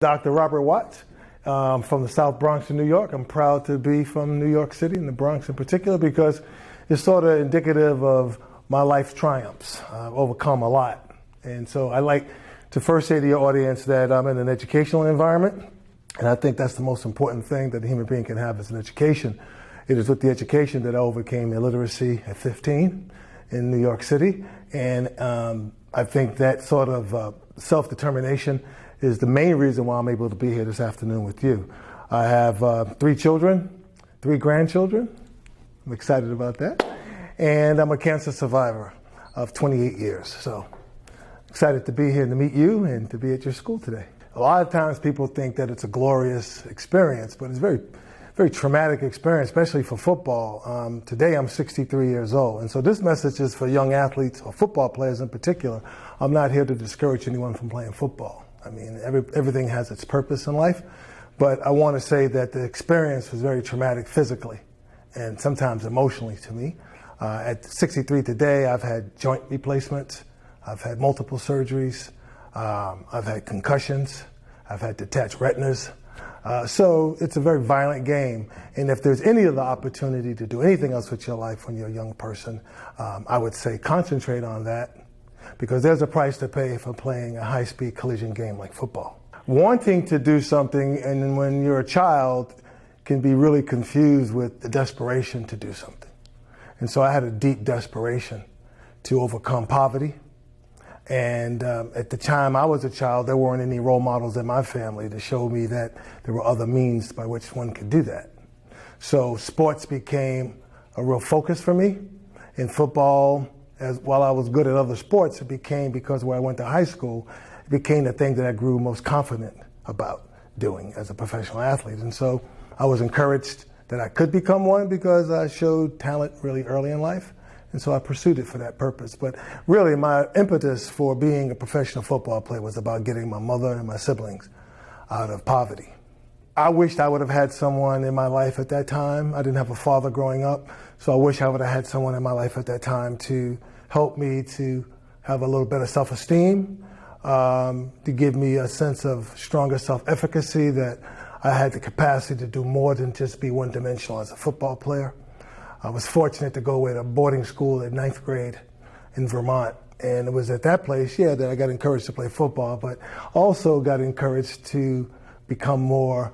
Dr. Robert Watts, from the South Bronx in New York. I'm proud to be from New York City, and the Bronx in particular, because it's sort of indicative of my life's triumphs. I've overcome a lot. And so I like to first say to your audience that I'm in an educational environment, and I think that's the most important thing that a human being can have is an education. It is with the education that I overcame illiteracy at 15 in New York City, and I think that sort of self-determination is the main reason why I'm able to be here this afternoon with you. I have 3 children, 3 grandchildren. I'm excited about that. And I'm a cancer survivor of 28 years. So excited to be here to meet you and to be at your school today. A lot of times people think that it's a glorious experience, but it's a very traumatic experience, especially for football. Today I'm 63 years old. And so this message is for young athletes or football players in particular. I'm not here to discourage anyone from playing football. I mean, everything has its purpose in life, but I want to say that the experience was very traumatic physically and sometimes emotionally to me. At 63 today, I've had joint replacements, I've had multiple surgeries, I've had concussions, I've had detached retinas. So it's a very violent game, and if there's any other opportunity to do anything else with your life when you're a young person, I would say concentrate on that, because there's a price to pay for playing a high-speed collision game like football. Wanting to do something, and when you're a child, can be really confused with the desperation to do something. And so I had a deep desperation to overcome poverty. And at the time I was a child, there weren't any role models in my family to show me that there were other means by which one could do that. So sports became a real focus for me. In football, while I was good at other sports, it became, because where I went to high school, it became the thing that I grew most confident about doing as a professional athlete. And so I was encouraged that I could become one because I showed talent really early in life. And so I pursued it for that purpose. But really, my impetus for being a professional football player was about getting my mother and my siblings out of poverty. I wished I would have had someone in my life at that time. I didn't have a father growing up, so I wish I would have had someone in my life at that time to help me to have a little better self-esteem, to give me a sense of stronger self-efficacy, that I had the capacity to do more than just be one-dimensional as a football player. I was fortunate to go away to boarding school at 9th grade in Vermont. And it was at that place, that I got encouraged to play football, but also got encouraged to become more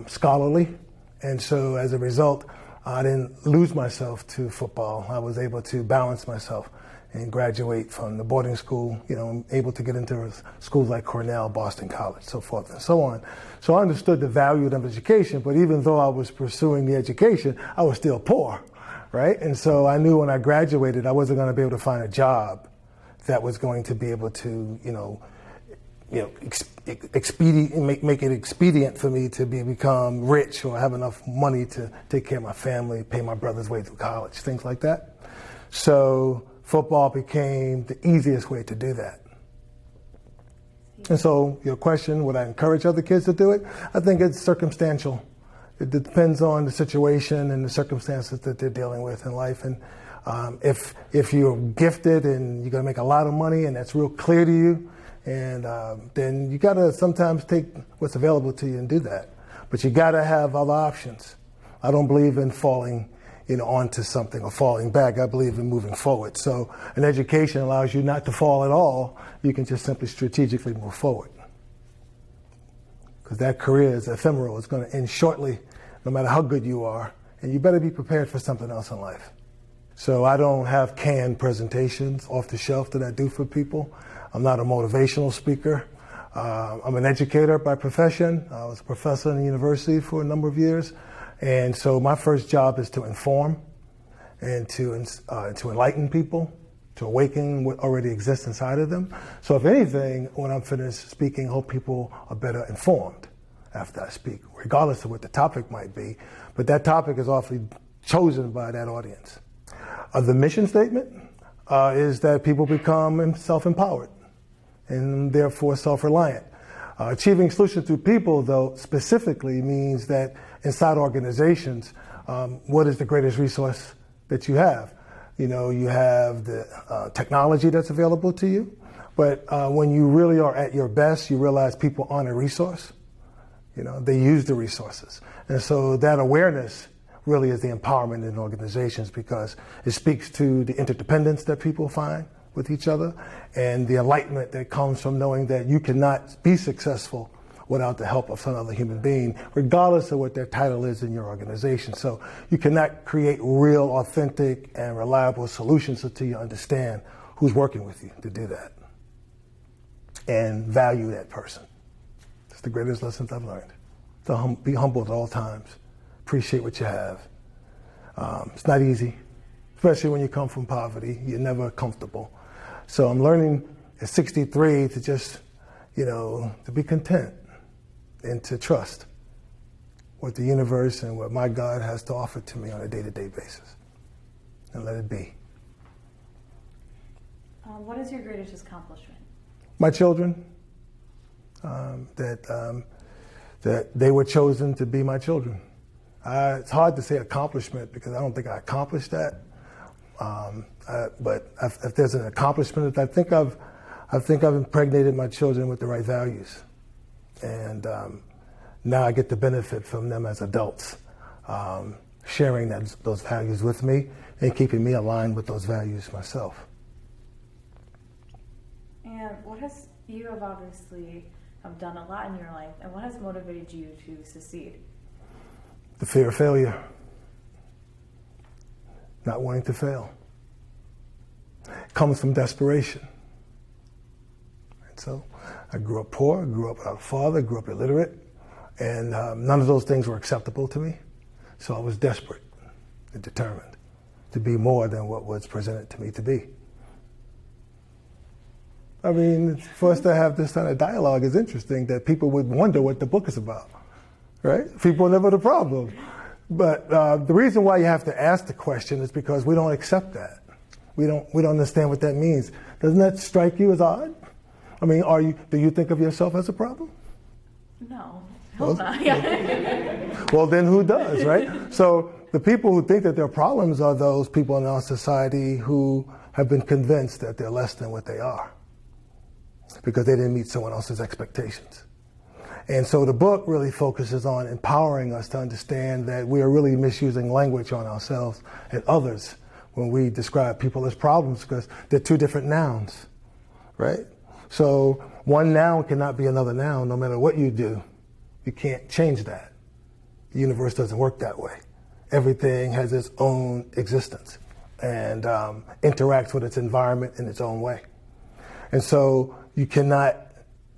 scholarly. And so as a result, I didn't lose myself to football. I was able to balance myself and graduate from the boarding school, able to get into schools like Cornell, Boston College, so forth and so on. So I understood the value of education, but even though I was pursuing the education, I was still poor, right? And so I knew when I graduated, I wasn't going to be able to find a job that was going to be able to, make it expedient for me to become rich or have enough money to take care of my family, pay my brother's way through college, things like that. So football became the easiest way to do that. And so your question, would I encourage other kids to do it? I think it's circumstantial. It depends on the situation and the circumstances that they're dealing with in life. And if you're gifted and you're going to make a lot of money and that's real clear to you, and then you got to sometimes take what's available to you and do that. But you got to have other options. I don't believe in falling onto something or falling back. I believe in moving forward. So an education allows you not to fall at all. You can just simply strategically move forward. Because that career is ephemeral. It's going to end shortly, no matter how good you are. And you better be prepared for something else in life. So I don't have canned presentations off the shelf that I do for people. I'm not a motivational speaker. I'm an educator by profession. I was a professor in the university for a number of years. And so my first job is to inform and to enlighten people, to awaken what already exists inside of them. So if anything, when I'm finished speaking, I hope people are better informed after I speak, regardless of what the topic might be. But that topic is awfully chosen by that audience. The mission statement is that people become self-empowered and therefore self-reliant. Achieving solutions through people, though, specifically means that inside organizations, what is the greatest resource that you have? You have the technology that's available to you, but when you really are at your best, you realize people aren't a resource. They use the resources. And so that awareness really is the empowerment in organizations, because it speaks to the interdependence that people find with each other and the enlightenment that comes from knowing that you cannot be successful without the help of some other human being, regardless of what their title is in your organization. So you cannot create real, authentic, and reliable solutions until you understand who's working with you to do that and value that person. It's the greatest lessons I've learned. To be humble at all times. Appreciate what you have. It's not easy, especially when you come from poverty. You're never comfortable. So I'm learning at 63 to just, to be content and to trust what the universe and what my God has to offer to me on a day-to-day basis, and let it be. What is your greatest accomplishment? My children, that they were chosen to be my children. It's hard to say accomplishment because I don't think I accomplished that. But if there's an accomplishment, I think I've impregnated my children with the right values, and now I get the benefit from them as adults, sharing those values with me and keeping me aligned with those values myself. And you have obviously done a lot in your life, and what has motivated you to succeed? The fear of failure. Not wanting to fail. It comes from desperation. And so I grew up poor, grew up without a father, grew up illiterate, and none of those things were acceptable to me. So I was desperate and determined to be more than what was presented to me to be. I mean, for us to have this kind of dialogue is interesting, that people would wonder what the book is about, right? People are never the problem. But the reason why you have to ask the question is because we don't accept that. We don't understand what that means. Doesn't that strike you as odd? I mean, do you think of yourself as a problem? No, I hope not. Yeah. Well, then who does, right? So the people who think that they're problems are those people in our society who have been convinced that they're less than what they are, because they didn't meet someone else's expectations. And so the book really focuses on empowering us to understand that we are really misusing language on ourselves and others when we describe people as problems, because they're two different nouns, right? So one noun cannot be another noun no matter what you do. You can't change that. The universe doesn't work that way. Everything has its own existence and interacts with its environment in its own way. And so you cannot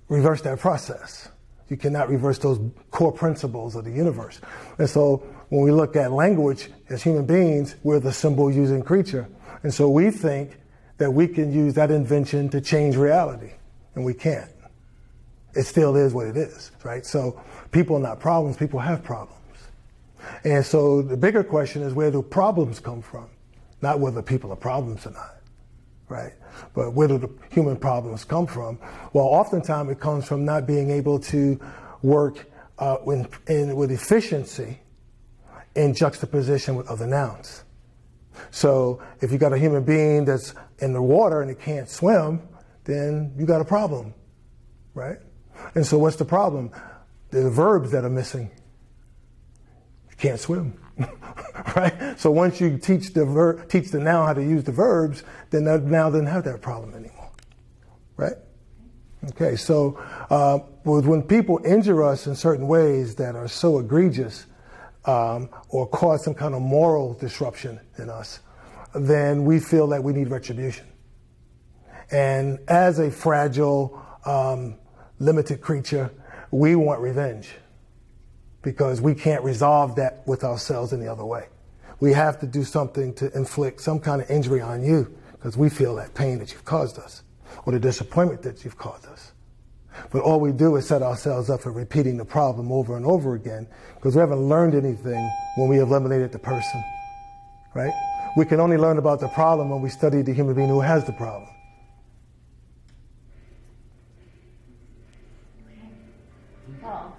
reverse that process. You cannot reverse those core principles of the universe. And so when we look at language as human beings, we're the symbol-using creature. And so we think that we can use that invention to change reality, and we can't. It still is what it is, right? So people are not problems, people have problems. And so the bigger question is, where do problems come from? Not whether people are problems or not, right? But where do the human problems come from? Well, oftentimes it comes from not being able to work with efficiency in juxtaposition with other nouns. So if you got a human being that's in the water and it can't swim, then you got a problem, right? And so what's the problem? The verbs that are missing. You can't swim, right? So once you teach the noun how to use the verbs, then that noun doesn't have that problem anymore, right? Okay, so when people injure us in certain ways that are so egregious or cause some kind of moral disruption in us, then we feel that we need retribution. And as a fragile, limited creature, we want revenge because we can't resolve that with ourselves any other way. We have to do something to inflict some kind of injury on you because we feel that pain that you've caused us or the disappointment that you've caused us. But all we do is set ourselves up for repeating the problem over and over again because we haven't learned anything when we eliminated the person, right? We can only learn about the problem when we study the human being who has the problem. Well,